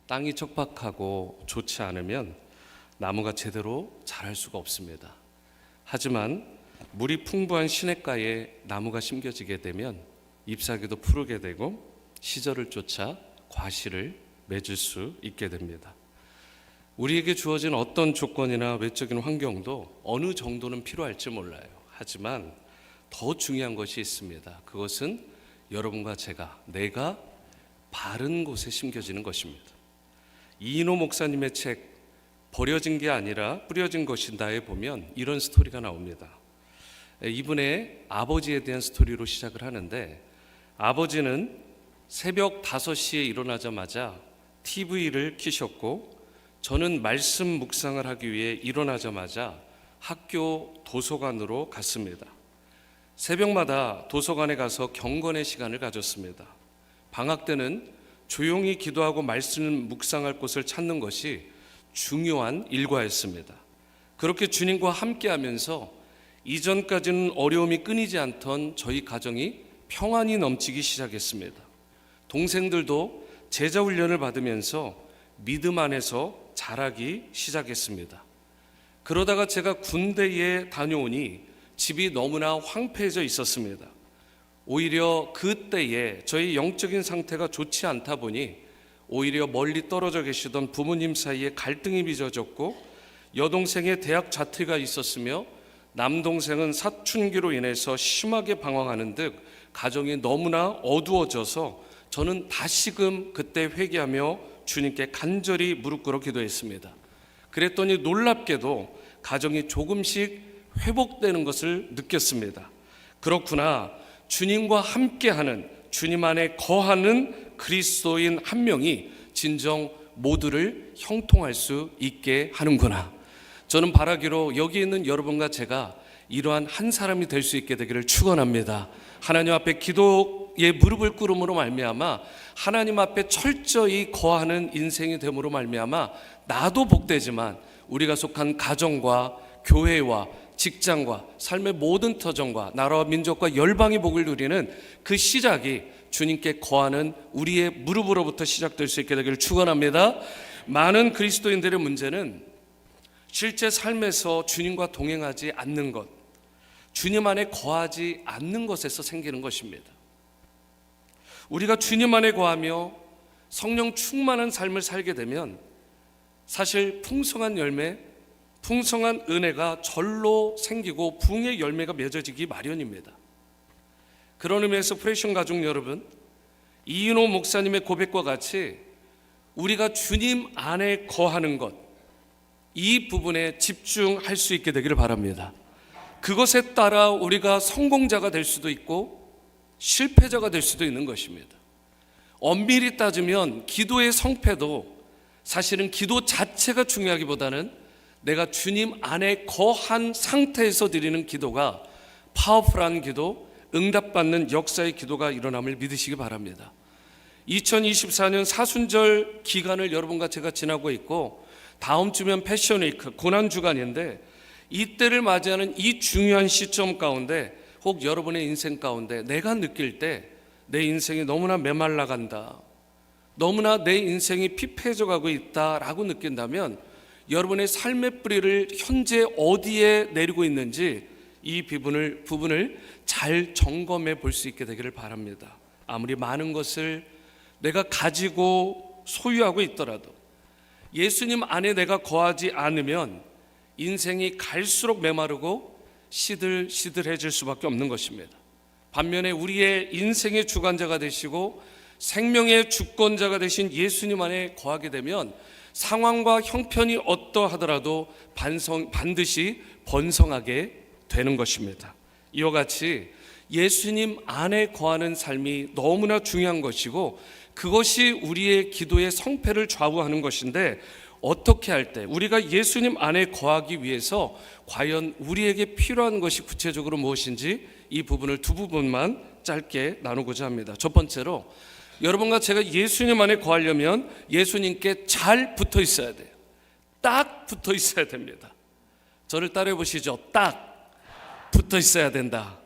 땅이 척박하고 좋지 않으면 나무가 제대로 자랄 수가 없습니다. 하지만 물이 풍부한 시냇가에 나무가 심겨지게 되면 잎사귀도 푸르게 되고 시절을 쫓아 과실을 맺을 수 있게 됩니다. 우리에게 주어진 어떤 조건이나 외적인 환경도 어느 정도는 필요할지 몰라요. 하지만 더 중요한 것이 있습니다. 그것은 여러분과 내가 바른 곳에 심겨지는 것입니다. 이인호 목사님의 책 버려진 게 아니라 뿌려진 것이다에 보면 이런 스토리가 나옵니다. 이분의 아버지에 대한 스토리로 시작을 하는데, 아버지는 새벽 5시에 일어나자마자 TV를 켜셨고, 저는 말씀 묵상을 하기 위해 일어나자마자 학교 도서관으로 갔습니다. 새벽마다 도서관에 가서 경건의 시간을 가졌습니다. 방학 때는 조용히 기도하고 말씀 묵상할 곳을 찾는 것이 중요한 일과였습니다. 그렇게 주님과 함께하면서 이전까지는 어려움이 끊이지 않던 저희 가정이 평안이 넘치기 시작했습니다. 동생들도 제자 훈련을 받으면서 믿음 안에서 자라기 시작했습니다. 그러다가 제가 군대에 다녀오니 집이 너무나 황폐해져 있었습니다. 오히려 그때에 저희 영적인 상태가 좋지 않다 보니 오히려 멀리 떨어져 계시던 부모님 사이에 갈등이 빚어졌고, 여동생의 대학 자퇴가 있었으며 남동생은 사춘기로 인해서 심하게 방황하는 듯 가정이 너무나 어두워져서 저는 다시금 그때 회개하며 주님께 간절히 무릎 꿇어 기도했습니다. 그랬더니 놀랍게도 가정이 조금씩 회복되는 것을 느꼈습니다. 그렇구나, 주님과 함께하는, 주님 안에 거하는 그리스도인 한 명이 진정 모두를 형통할 수 있게 하는구나. 저는 바라기로 여기 있는 여러분과 제가 이러한 한 사람이 될 수 있게 되기를 축원합니다. 하나님 앞에 기도의 무릎을 꿇음으로 말미암아 하나님 앞에 철저히 거하는 인생이 됨으로 말미암아 나도 복되지만 우리가 속한 가정과 교회와 직장과 삶의 모든 터전과 나라와 민족과 열방이 복을 누리는 그 시작이 주님께 거하는 우리의 무릎으로부터 시작될 수 있게 되기를 축원합니다. 많은 그리스도인들의 문제는 실제 삶에서 주님과 동행하지 않는 것, 주님 안에 거하지 않는 것에서 생기는 것입니다. 우리가 주님 안에 거하며 성령 충만한 삶을 살게 되면 사실 풍성한 열매, 풍성한 은혜가 절로 생기고 부흥의 열매가 맺어지기 마련입니다. 그런 의미에서 프레션 가족 여러분, 이인호 목사님의 고백과 같이 우리가 주님 안에 거하는 것, 이 부분에 집중할 수 있게 되기를 바랍니다. 그것에 따라 우리가 성공자가 될 수도 있고 실패자가 될 수도 있는 것입니다. 엄밀히 따지면 기도의 성패도 사실은 기도 자체가 중요하기보다는 내가 주님 안에 거한 상태에서 드리는 기도가 파워풀한 기도, 응답받는 역사의 기도가 일어남을 믿으시기 바랍니다. 2024년 사순절 기간을 여러분과 제가 지나고 있고, 다음 주면 패션위크 고난주간인데, 이때를 맞이하는 이 중요한 시점 가운데 혹 여러분의 인생 가운데 내가 느낄 때 내 인생이 너무나 메말라간다, 너무나 내 인생이 피폐해져 가고 있다라고 느낀다면 여러분의 삶의 뿌리를 현재 어디에 내리고 있는지 이 부분을 잘 점검해 볼 수 있게 되기를 바랍니다. 아무리 많은 것을 내가 가지고 소유하고 있더라도 예수님 안에 내가 거하지 않으면 인생이 갈수록 메마르고 시들시들해질 수밖에 없는 것입니다. 반면에 우리의 인생의 주관자가 되시고 생명의 주권자가 되신 예수님 안에 거하게 되면 상황과 형편이 어떠하더라도 반드시 번성하게 되는 것입니다. 이와 같이 예수님 안에 거하는 삶이 너무나 중요한 것이고, 그것이 우리의 기도의 성패를 좌우하는 것인데, 어떻게 할 때 우리가 예수님 안에 거하기 위해서 과연 우리에게 필요한 것이 구체적으로 무엇인지 이 부분을 두 부분만 짧게 나누고자 합니다. 첫 번째로, 여러분과 제가 예수님 안에 거하려면 예수님께 잘 붙어 있어야 돼요. 딱 붙어 있어야 됩니다. 저를 따라해 보시죠. 딱 붙어 있어야 된다.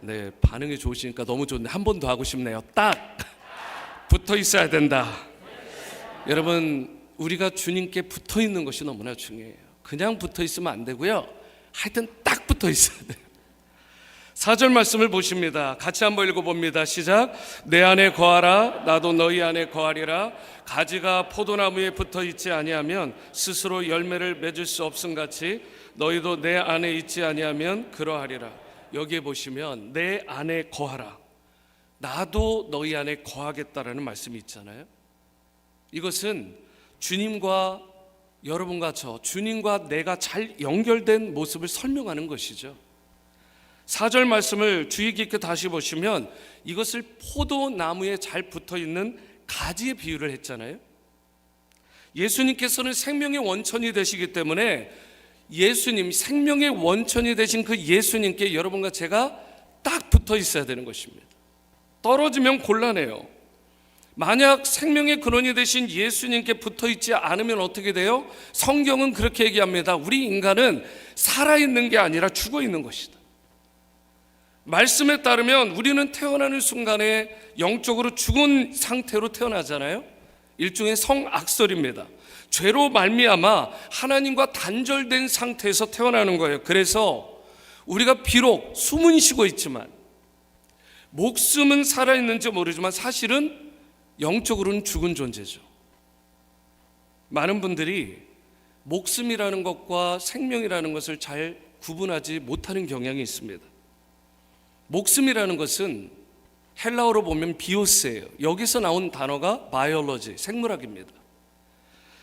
네, 반응이 좋으시니까 너무 좋네. 한 번 더 하고 싶네요. 딱 붙어 있어야 된다. 여러분, 우리가 주님께 붙어 있는 것이 너무나 중요해요. 그냥 붙어 있으면 안 되고요. 하여튼 딱 붙어 있어야 돼요. 4절 말씀을 보십니다. 같이 한번 읽어봅니다. 시작. 내 안에 거하라. 나도 너희 안에 거하리라. 가지가 포도나무에 붙어 있지 아니하면 스스로 열매를 맺을 수 없음 같이 너희도 내 안에 있지 아니하면 그러하리라. 여기에 보시면 내 안에 거하라. 나도 너희 안에 거하겠다라는 말씀이 있잖아요. 이것은 주님과 여러분과 주님과 내가 잘 연결된 모습을 설명하는 것이죠. 4절 말씀을 주의 깊게 다시 보시면 이것을 포도나무에 잘 붙어있는 가지의 비유를 했잖아요. 예수님께서는 생명의 원천이 되시기 때문에 예수님, 생명의 원천이 되신 그 예수님께 여러분과 제가 딱 붙어 있어야 되는 것입니다. 떨어지면 곤란해요. 만약 생명의 근원이 되신 예수님께 붙어 있지 않으면 어떻게 돼요? 성경은 그렇게 얘기합니다. 우리 인간은 살아있는 게 아니라 죽어 있는 것이다. 말씀에 따르면 우리는 태어나는 순간에 영적으로 죽은 상태로 태어나잖아요. 일종의 성악설입니다. 죄로 말미암아 하나님과 단절된 상태에서 태어나는 거예요. 그래서 우리가 비록 숨은 쉬고 있지만 목숨은 살아있는지 모르지만 사실은 영적으로는 죽은 존재죠. 많은 분들이 목숨이라는 것과 생명이라는 것을 잘 구분하지 못하는 경향이 있습니다. 목숨이라는 것은 헬라어로 보면 비오스예요. 여기서 나온 단어가 바이올로지, 생물학입니다.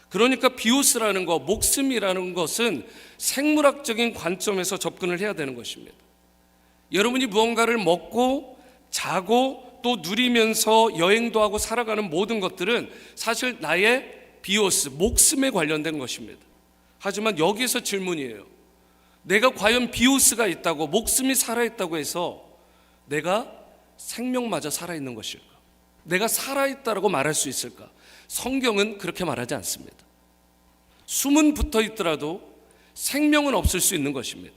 그러니까 비오스라는 것, 목숨이라는 것은 생물학적인 관점에서 접근을 해야 되는 것입니다. 여러분이 무언가를 먹고 자고 또 누리면서 여행도 하고 살아가는 모든 것들은 사실 나의 비오스, 목숨에 관련된 것입니다. 하지만 여기서 질문이에요. 내가 과연 비오스가 있다고, 목숨이 살아있다고 해서 내가 생명마저 살아있는 것일까? 내가 살아있다라고 말할 수 있을까? 성경은 그렇게 말하지 않습니다. 숨은 붙어 있더라도 생명은 없을 수 있는 것입니다.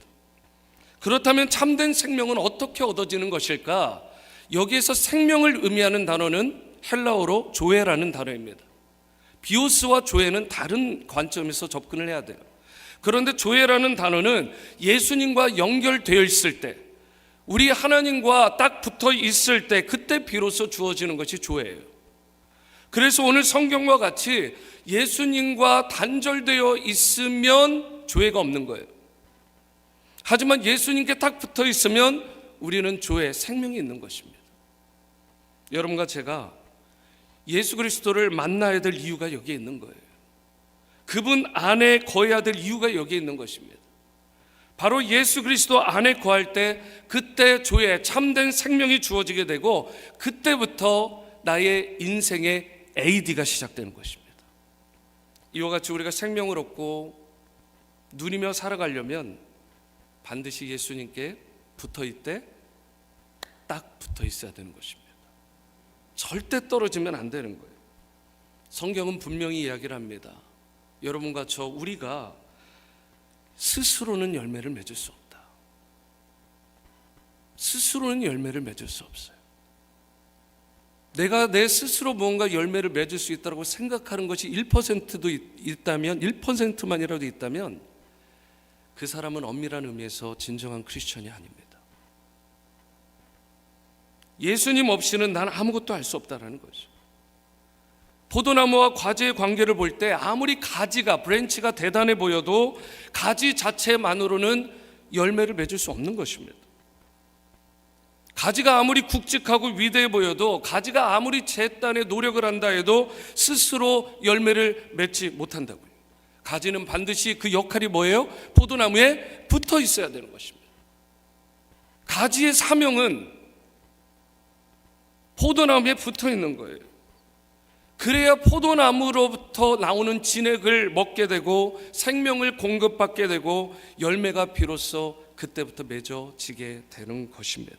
그렇다면 참된 생명은 어떻게 얻어지는 것일까? 여기에서 생명을 의미하는 단어는 헬라어로 조에라는 단어입니다. 비오스와 조에는 다른 관점에서 접근을 해야 돼요. 그런데 조에라는 단어는 예수님과 연결되어 있을 때, 우리 하나님과 딱 붙어 있을 때, 그때 비로소 주어지는 것이 조예요. 그래서 오늘 성경과 같이 예수님과 단절되어 있으면 조예가 없는 거예요. 하지만 예수님께 딱 붙어 있으면 우리는 조예, 생명이 있는 것입니다. 여러분과 제가 예수 그리스도를 만나야 될 이유가 여기에 있는 거예요. 그분 안에 거해야 될 이유가 여기에 있는 것입니다. 바로 예수 그리스도 안에 거할 때 그때 조예, 참된 생명이 주어지게 되고 그때부터 나의 인생의 AD가 시작되는 것입니다. 이와 같이 우리가 생명을 얻고 누리며 살아가려면 반드시 예수님께 붙어 있되 딱 붙어 있어야 되는 것입니다. 절대 떨어지면 안 되는 거예요. 성경은 분명히 이야기를 합니다. 여러분과 우리가 스스로는 열매를 맺을 수 없다. 스스로는 열매를 맺을 수 없어요. 내가 내 스스로 무언가 열매를 맺을 수 있다고 생각하는 것이 1%도 있다면, 1%만이라도 있다면 그 사람은 엄밀한 의미에서 진정한 크리스천이 아닙니다. 예수님 없이는 난 아무것도 할 수 없다는 거죠. 포도나무와 과지의 관계를 볼 때 아무리 가지가, 브랜치가 대단해 보여도 가지 자체만으로는 열매를 맺을 수 없는 것입니다. 가지가 아무리 굵직하고 위대해 보여도, 가지가 아무리 재단에 노력을 한다 해도 스스로 열매를 맺지 못한다고요. 가지는 반드시 그 역할이 뭐예요? 포도나무에 붙어 있어야 되는 것입니다. 가지의 사명은 포도나무에 붙어 있는 거예요. 그래야 포도나무로부터 나오는 진액을 먹게 되고 생명을 공급받게 되고 열매가 비로소 그때부터 맺어지게 되는 것입니다.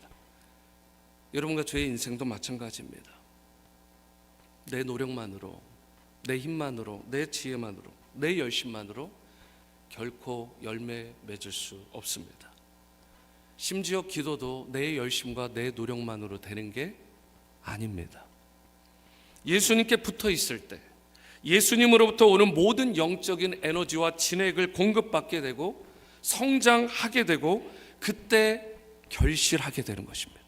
여러분과 저의 인생도 마찬가지입니다. 내 노력만으로, 내 힘만으로, 내 지혜만으로, 내 열심만으로 결코 열매 맺을 수 없습니다. 심지어 기도도 내 열심과 내 노력만으로 되는 게 아닙니다. 예수님께 붙어 있을 때, 예수님으로부터 오는 모든 영적인 에너지와 진액을 공급받게 되고 성장하게 되고 그때 결실하게 되는 것입니다.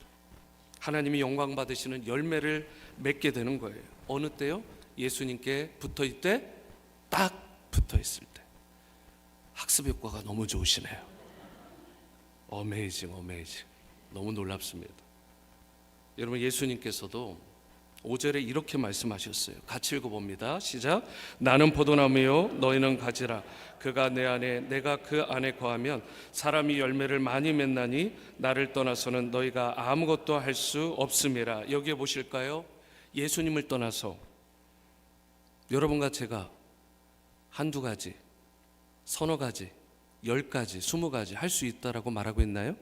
하나님이 영광 받으시는 열매를 맺게 되는 거예요. 어느 때요? 예수님께 붙어있을 때, 딱 붙어있을 때. 학습 효과가 너무 좋으시네요. 어메이징. 너무 놀랍습니다. 여러분, 예수님께서도 5절에 이렇게 말씀하셨어요. 같이 읽어봅니다. 시작. 나는 포도나무요 너희는 가지라. 그가 내 안에 내가 그 안에 거하면 사람이 열매를 많이 맺나니 나를 떠나서는 너희가 아무것도 할 수 없음이라. 여기에 보실까요? 예수님을 떠나서 여러분과 제가 한두 가지, 서너 가지, 10가지, 20가지 할 수 있다라고 말하고 있나요?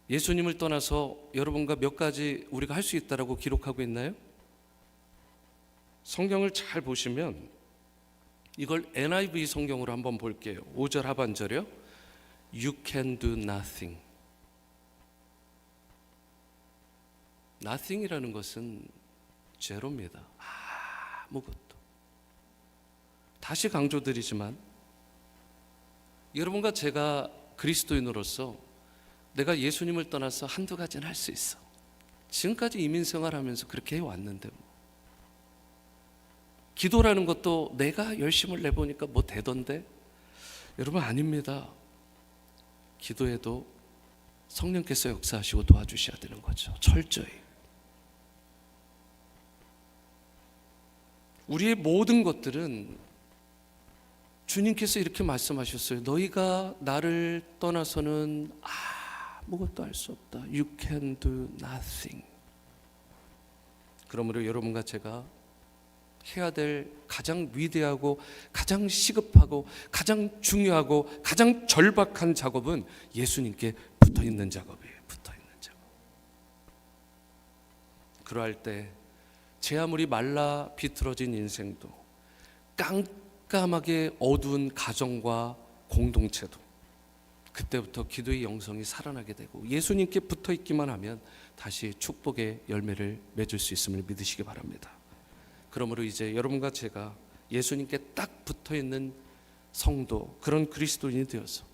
예수님을 떠나서 여러분과 몇 가지 우리가 할 수 있다라고 기록하고 있나요? 성경을 잘 보시면 이걸 NIV 성경으로 한번 볼게요. 5절 하반절이요. You can do nothing. nothing이라는 것은 제로입니다. 아무것도. 다시 강조드리지만 여러분과 제가 그리스도인으로서 내가 예수님을 떠나서 한두 가지는 할 수 있어. 지금까지 이민생활하면서 그렇게 해왔는데 기도라는 것도 내가 열심을 내보니까 뭐 되던데? 여러분, 아닙니다. 기도에도 성령께서 역사하시고 도와주셔야 되는 거죠. 철저히. 우리의 모든 것들은 주님께서 이렇게 말씀하셨어요. 너희가 나를 떠나서는 아무것도 할 수 없다. You can do nothing. 그러므로 여러분과 제가 해야 될 가장 위대하고 가장 시급하고 가장 중요하고 가장 절박한 작업은 예수님께 붙어있는 작업이에요. 붙어있는 작업. 그러할 때 제 아무리 말라 비틀어진 인생도, 깜깜하게 어두운 가정과 공동체도 그때부터 기도의 영성이 살아나게 되고 예수님께 붙어있기만 하면 다시 축복의 열매를 맺을 수 있음을 믿으시기 바랍니다. 그러므로 이제 여러분과 제가 예수님께 딱 붙어있는 성도, 그런 그리스도인이 되어서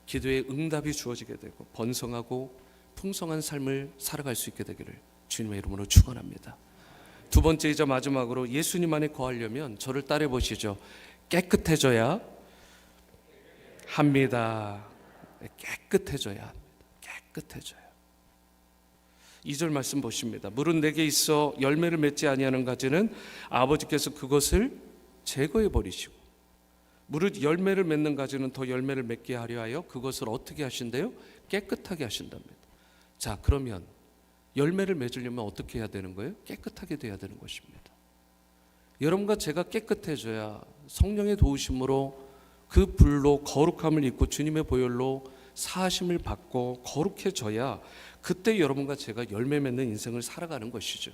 기도의 응답이 주어지게 되고 번성하고 풍성한 삶을 살아갈 수 있게 되기를 주님의 이름으로 축원합니다. 두 번째이자 마지막으로 예수님 안에 거하려면 저를 따라해 보시죠. 깨끗해져야 합니다. 깨끗해져야 합니다. 깨끗해져야. 2절 말씀 보십니다. 물은 내게 있어 열매를 맺지 아니하는 가지는 아버지께서 그것을 제거해 버리시고 무릇 열매를 맺는 가지는 더 열매를 맺게 하려 하여 그것을 어떻게 하신대요? 깨끗하게 하신답니다. 자, 그러면 열매를 맺으려면 어떻게 해야 되는 거예요? 깨끗하게 돼야 되는 것입니다. 여러분과 제가 깨끗해져야 성령의 도우심으로 그 불로 거룩함을 입고 주님의 보혈로 사하심을 받고 거룩해져야 그때 여러분과 제가 열매 맺는 인생을 살아가는 것이죠.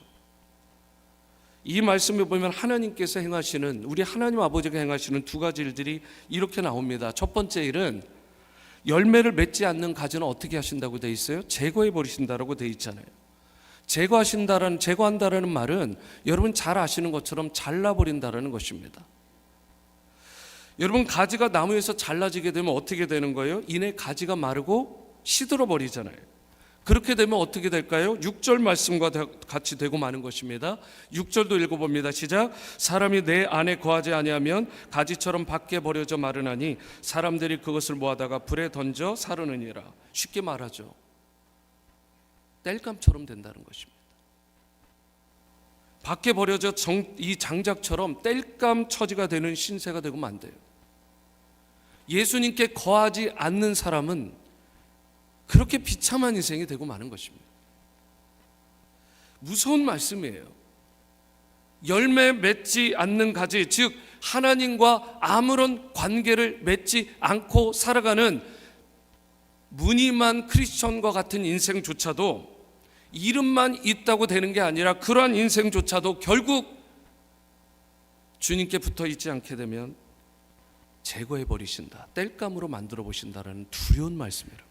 이 말씀에 보면 하나님께서 행하시는, 우리 하나님 아버지가 행하시는 두 가지 일들이 이렇게 나옵니다. 첫 번째 일은 열매를 맺지 않는 가지는 어떻게 하신다고 되어 있어요? 제거해 버리신다라고 되어 있잖아요. 제거한다라는 말은 여러분 잘 아시는 것처럼 잘라버린다라는 것입니다. 여러분, 가지가 나무에서 잘라지게 되면 어떻게 되는 거예요? 이내 가지가 마르고 시들어 버리잖아요. 그렇게 되면 어떻게 될까요? 6절 말씀과 같이 되고 마는 것입니다. 6절도 읽어봅니다. 시작. 사람이 내 안에 거하지 아니하면 가지처럼 밖에 버려져 마르나니 사람들이 그것을 모아다가 불에 던져 사르느니라. 쉽게 말하죠, 땔감처럼 된다는 것입니다. 밖에 버려져 이 장작처럼 땔감 처지가 되는 신세가 되고 안 돼요. 예수님께 거하지 않는 사람은 그렇게 비참한 인생이 되고 마는 것입니다. 무서운 말씀이에요. 열매 맺지 않는 가지, 즉 하나님과 아무런 관계를 맺지 않고 살아가는 무늬만 크리스천과 같은 인생조차도 이름만 있다고 되는 게 아니라 그러한 인생조차도 결국 주님께 붙어 있지 않게 되면 제거해 버리신다, 땔감으로 만들어 보신다라는 두려운 말씀이라.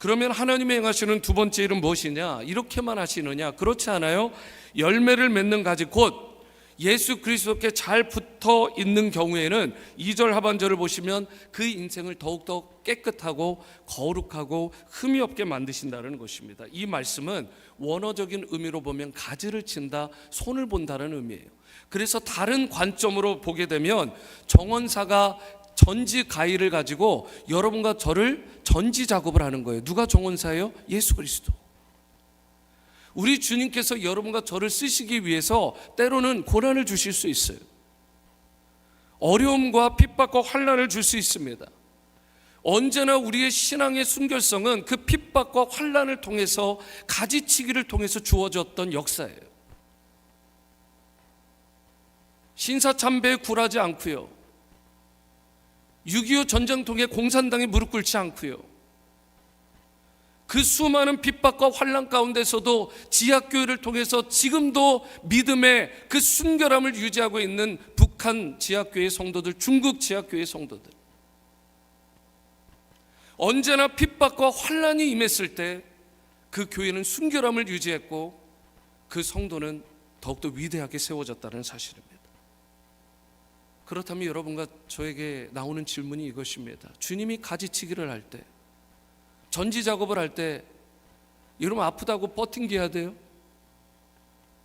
그러면 하나님이 행하시는 두 번째 일은 무엇이냐? 이렇게만 하시느냐? 그렇지 않아요. 열매를 맺는 가지 곧 예수 그리스도께 잘 붙어 있는 경우에는 2절 하반절을 보시면 그 인생을 더욱더 깨끗하고 거룩하고 흠이 없게 만드신다는 것입니다. 이 말씀은 원어적인 의미로 보면 가지를 친다, 손을 본다는 의미예요. 그래서 다른 관점으로 보게 되면 정원사가 전지 가위를 가지고 여러분과 저를 전지 작업을 하는 거예요. 누가 정원사예요? 예수 그리스도. 우리 주님께서 여러분과 저를 쓰시기 위해서 때로는 고난을 주실 수 있어요. 어려움과 핍박과 환난을 줄 수 있습니다. 언제나 우리의 신앙의 순결성은 그 핍박과 환난을 통해서 가지치기를 통해서 주어졌던 역사예요. 신사참배에 굴하지 않고요, 6.25 전쟁통에 공산당에 무릎 꿇지 않고요, 그 수많은 핍박과 환난 가운데서도 지하교회를 통해서 지금도 믿음의 그 순결함을 유지하고 있는 북한 지하교회 성도들, 중국 지하교회 성도들, 언제나 핍박과 환난이 임했을 때 그 교회는 순결함을 유지했고 그 성도는 더욱더 위대하게 세워졌다는 사실입니다. 그렇다면 여러분과 저에게 나오는 질문이 이것입니다. 주님이 가지치기를 할 때, 전지 작업을 할 때 여러분 아프다고 버팅겨야 돼요?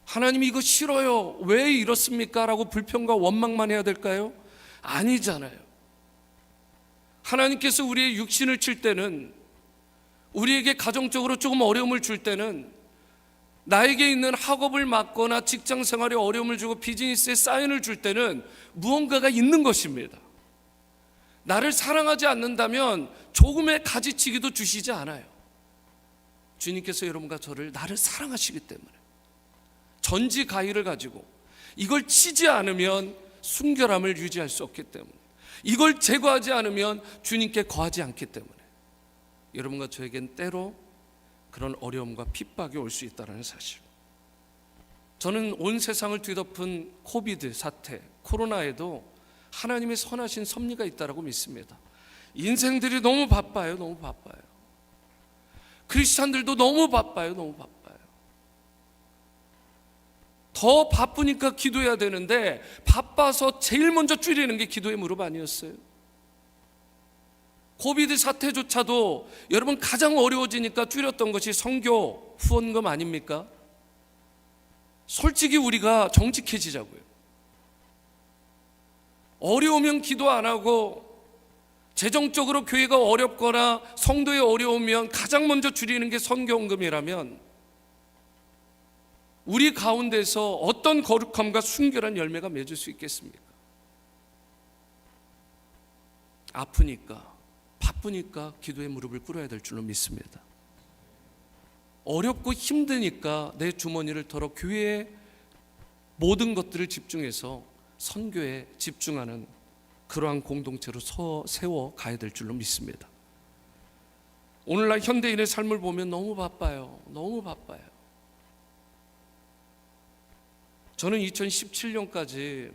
하나님이 이거 싫어요, 왜 이렇습니까? 라고 불평과 원망만 해야 될까요? 아니잖아요. 하나님께서 우리의 육신을 칠 때는, 우리에게 가정적으로 조금 어려움을 줄 때는, 나에게 있는 학업을 막거나 직장 생활에 어려움을 주고 비즈니스에 사인을 줄 때는 무언가가 있는 것입니다. 나를 사랑하지 않는다면 조금의 가지치기도 주시지 않아요. 주님께서 여러분과 저를 나를 사랑하시기 때문에 전지 가위를 가지고 이걸 치지 않으면 순결함을 유지할 수 없기 때문에, 이걸 제거하지 않으면 주님께 거하지 않기 때문에 여러분과 저에겐 때로 그런 어려움과 핍박이 올 수 있다는 사실. 저는 온 세상을 뒤덮은 코비드 사태, 코로나에도 하나님의 선하신 섭리가 있다고 믿습니다. 인생들이 너무 바빠요. 너무 바빠요. 크리스찬들도 너무 바빠요. 너무 바빠요. 더 바쁘니까 기도해야 되는데 바빠서 제일 먼저 줄이는 게 기도의 무릎 아니었어요? 코비드 사태조차도 여러분 가장 어려워지니까 줄였던 것이 선교 후원금 아닙니까? 솔직히 우리가 정직해지자고요. 어려우면 기도 안 하고, 재정적으로 교회가 어렵거나 성도에 어려우면 가장 먼저 줄이는 게 선교헌금이라면 우리 가운데서 어떤 거룩함과 순결한 열매가 맺을 수 있겠습니까? 아프니까, 바쁘니까 기도의 무릎을 꿇어야 될 줄로 믿습니다. 어렵고 힘드니까 내 주머니를 털어 교회의 모든 것들을 집중해서 선교에 집중하는 그러한 공동체로 세워 가야 될 줄로 믿습니다. 오늘날 현대인의 삶을 보면 너무 바빠요. 너무 바빠요. 저는 2017년까지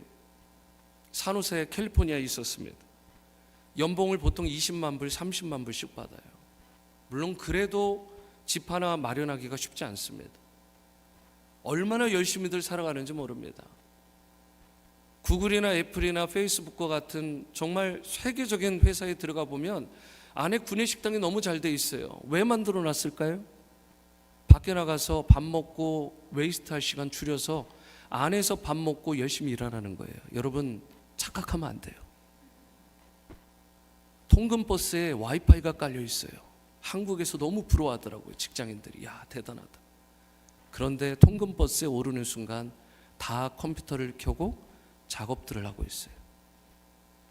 산호세 캘리포니아에 있었습니다. 연봉을 보통 20만 불, 30만 불씩 받아요. 물론 그래도 집 하나 마련하기가 쉽지 않습니다. 얼마나 열심히들 살아가는지 모릅니다. 구글이나 애플이나 페이스북과 같은 정말 세계적인 회사에 들어가 보면 안에 구내식당이 너무 잘 돼 있어요. 왜 만들어 놨을까요? 밖에 나가서 밥 먹고 웨이스트 할 시간 줄여서 안에서 밥 먹고 열심히 일하라는 거예요. 여러분 착각하면 안 돼요. 통근버스에 와이파이가 깔려 있어요. 한국에서 너무 부러워하더라고요. 직장인들이. 야, 대단하다. 그런데 통근버스에 오르는 순간 다 컴퓨터를 켜고 작업들을 하고 있어요.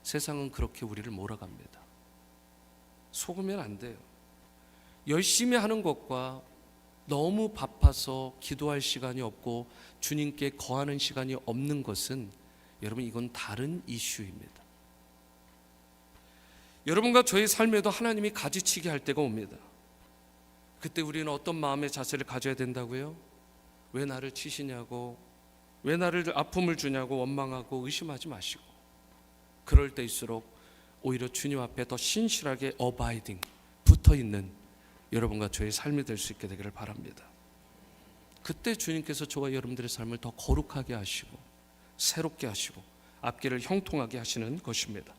세상은 그렇게 우리를 몰아갑니다. 속으면 안 돼요. 열심히 하는 것과 너무 바빠서 기도할 시간이 없고 주님께 거하는 시간이 없는 것은, 여러분 이건 다른 이슈입니다. 여러분과 저의 삶에도 하나님이 가지치기 할 때가 옵니다. 그때 우리는 어떤 마음의 자세를 가져야 된다고요? 왜 나를 치시냐고, 왜 나를 아픔을 주냐고 원망하고 의심하지 마시고, 그럴 때일수록 오히려 주님 앞에 더 신실하게 어바이딩, 붙어있는 여러분과 저의 삶이 될 수 있게 되기를 바랍니다. 그때 주님께서 저와 여러분들의 삶을 더 거룩하게 하시고 새롭게 하시고 앞길을 형통하게 하시는 것입니다.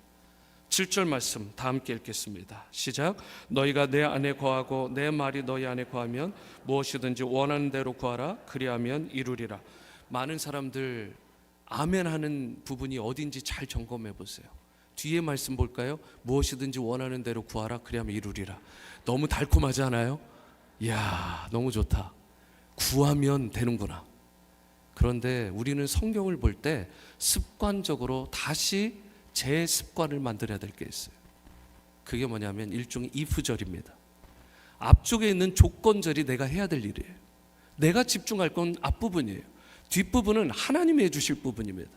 7절 말씀 다 함께 읽겠습니다. 시작. 너희가 내 안에 거하고 내 말이 너희 안에 거하면 무엇이든지 원하는 대로 구하라. 그리하면 이루리라. 많은 사람들 아멘 하는 부분이 어딘지 잘 점검해 보세요. 뒤에 말씀 볼까요? 무엇이든지 원하는 대로 구하라. 그리하면 이루리라. 너무 달콤하지 않아요? 이야, 너무 좋다. 구하면 되는구나. 그런데 우리는 성경을 볼 때 습관적으로 다시 제 습관을 만들어야 될 게 있어요. 그게 뭐냐면 일종의 if절입니다. 앞쪽에 있는 조건절이 내가 해야 될 일이에요. 내가 집중할 건 앞부분이에요. 뒷부분은 하나님이 해주실 부분입니다.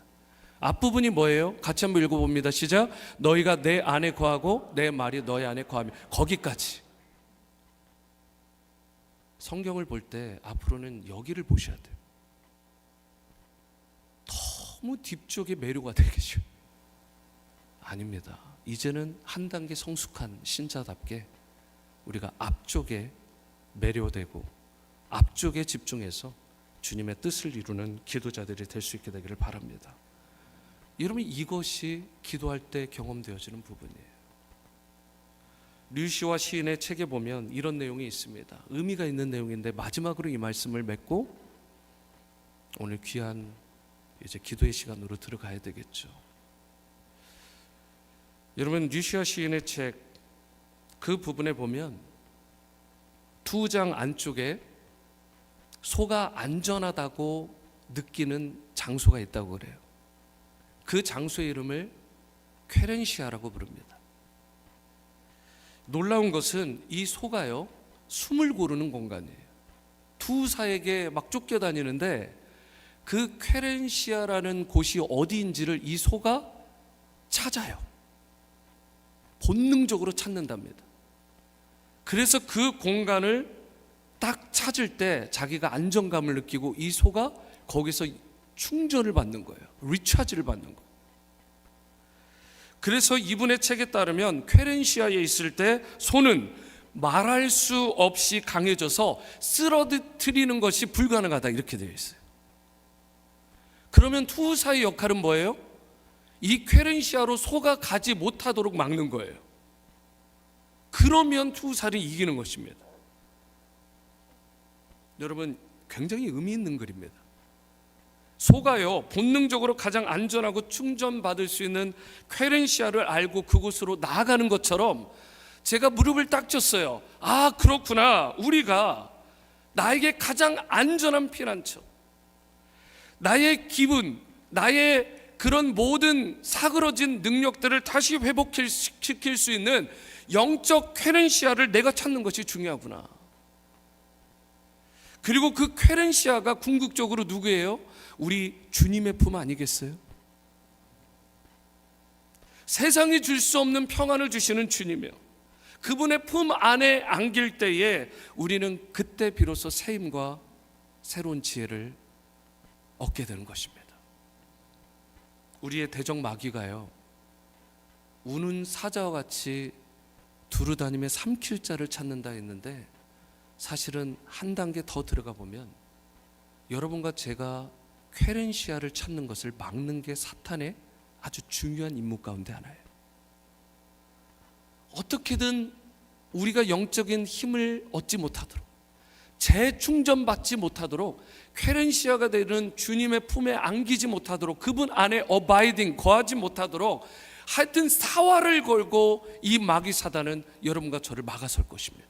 앞부분이 뭐예요? 같이 한번 읽어봅니다. 시작. 너희가 내 안에 거하고 내 말이 너희 안에 거하며. 거기까지. 성경을 볼 때 앞으로는 여기를 보셔야 돼요. 너무 뒤쪽에 매료가 되겠죠. 아닙니다. 이제는 한 단계 성숙한 신자답게 우리가 앞쪽에 매료되고 앞쪽에 집중해서 주님의 뜻을 이루는 기도자들이 될 수 있게 되기를 바랍니다. 여러분, 이것이 기도할 때 경험되어지는 부분이에요. 류시와 시인의 책에 보면 이런 내용이 있습니다. 의미가 있는 내용인데 마지막으로 이 말씀을 맺고 오늘 귀한 이제 기도의 시간으로 들어가야 되겠죠. 여러분, 류시아 시인의 책 그 부분에 보면 2장 안쪽에 소가 안전하다고 느끼는 장소가 있다고 그래요. 그 장소의 이름을 쾌렌시아라고 부릅니다. 놀라운 것은 이 소가요, 숨을 고르는 공간이에요. 투사에게 막 쫓겨다니는데 그 쾌렌시아라는 곳이 어디인지를 이 소가 찾아요. 본능적으로 찾는답니다. 그래서 그 공간을 딱 찾을 때 자기가 안정감을 느끼고 이 소가 거기서 충전을 받는 거예요. 리차지를 받는 거예요. 그래서 이분의 책에 따르면 쾌렌시아에 있을 때 소는 말할 수 없이 강해져서 쓰러뜨리는 것이 불가능하다, 이렇게 되어 있어요. 그러면 투사의 역할은 뭐예요? 이 쾌렌시아로 소가 가지 못하도록 막는 거예요. 그러면 투사를 이기는 것입니다. 여러분, 굉장히 의미 있는 글입니다. 소가요, 본능적으로 가장 안전하고 충전받을 수 있는 쾌렌시아를 알고 그곳으로 나아가는 것처럼 제가 무릎을 딱 쳤어요. 아, 그렇구나. 우리가 나에게 가장 안전한 피난처, 나의 기분, 나의 그런 모든 사그러진 능력들을 다시 회복시킬 수 있는 영적 쾌렌시아를 내가 찾는 것이 중요하구나. 그리고 그 쾌렌시아가 궁극적으로 누구예요? 우리 주님의 품 아니겠어요? 세상이 줄 수 없는 평안을 주시는 주님이요, 그분의 품 안에 안길 때에 우리는 그때 비로소 새 힘과 새로운 지혜를 얻게 되는 것입니다. 우리의 대적 마귀가요, 우는 사자와 같이 두루다니며 삼킬 자를 찾는다 했는데 사실은 한 단계 더 들어가 보면 여러분과 제가 쾌렌시아를 찾는 것을 막는 게 사탄의 아주 중요한 임무 가운데 하나예요. 어떻게든 우리가 영적인 힘을 얻지 못하도록, 재충전받지 못하도록, 쾌렌시아가 되는 주님의 품에 안기지 못하도록, 그분 안에 어바이딩, 거하지 못하도록 하여튼 사활을 걸고 이 마귀 사단은 여러분과 저를 막아설 것입니다.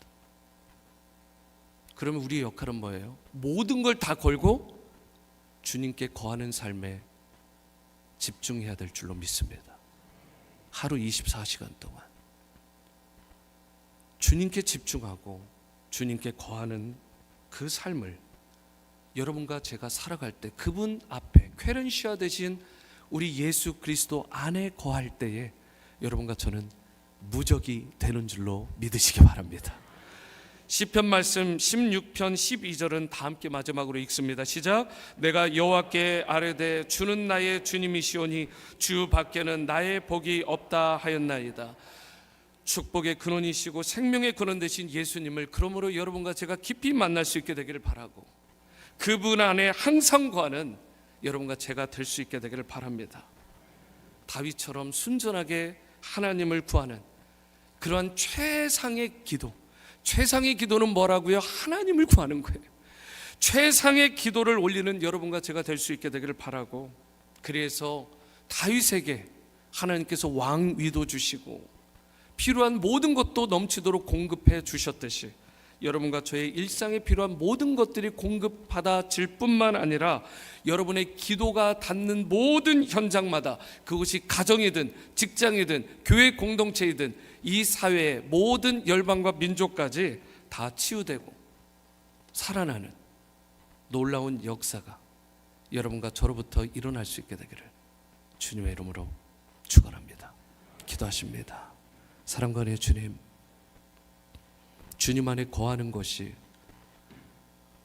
그러면 우리의 역할은 뭐예요? 모든 걸 다 걸고 주님께 거하는 삶에 집중해야 될 줄로 믿습니다. 하루 24시간 동안 주님께 집중하고 주님께 거하는 그 삶을 여러분과 제가 살아갈 때 그분 앞에 쾌렌시아 대신 우리 예수 그리스도 안에 거할 때에 여러분과 저는 무적이 되는 줄로 믿으시기 바랍니다. 시편 말씀 16편 12절은 다 함께 마지막으로 읽습니다. 시작. 내가 여호와께 아뢰되 주는 나의 주님이시오니 주 밖에는 나의 복이 없다 하였나이다. 축복의 근원이시고 생명의 근원 되신 예수님을 그러므로 여러분과 제가 깊이 만날 수 있게 되기를 바라고, 그분 안에 항상 거하는 여러분과 제가 될 수 있게 되기를 바랍니다. 다윗처럼 순전하게 하나님을 구하는 그러한 최상의 기도, 최상의 기도는 뭐라고요? 하나님을 구하는 거예요. 최상의 기도를 올리는 여러분과 제가 될 수 있게 되기를 바라고, 그래서 다윗에게 하나님께서 왕위도 주시고 필요한 모든 것도 넘치도록 공급해 주셨듯이 여러분과 저의 일상에 필요한 모든 것들이 공급받아질 뿐만 아니라 여러분의 기도가 닿는 모든 현장마다, 그것이 가정이든 직장이든 교회 공동체이든 이 사회의 모든 열방과 민족까지 다 치유되고 살아나는 놀라운 역사가 여러분과 저로부터 일어날 수 있게 되기를 주님의 이름으로 축원합니다. 기도하십니다. 사랑과 은혜의 주님, 주님 안에 거하는 것이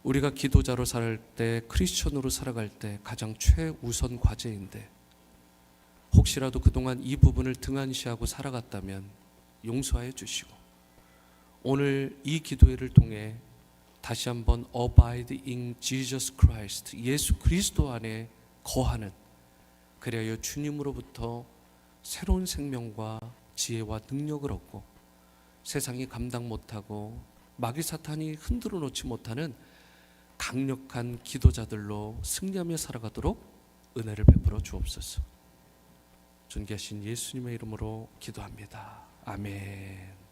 우리가 기도자로 살 때, 크리스천으로 살아갈 때 가장 최우선 과제인데, 혹시라도 그동안 이 부분을 등한시하고 살아갔다면 용서해 주시고, 오늘 이 기도회를 통해 다시 한번 Abide in Jesus Christ, 예수 그리스도 안에 거하는, 그래야 주님으로부터 새로운 생명과 지혜와 능력을 얻고 세상이 감당 못하고 마귀 사탄이 흔들어 놓지 못하는 강력한 기도자들로 승리하며 살아가도록 은혜를 베풀어 주옵소서. 존귀하신 예수님의 이름으로 기도합니다. 아멘.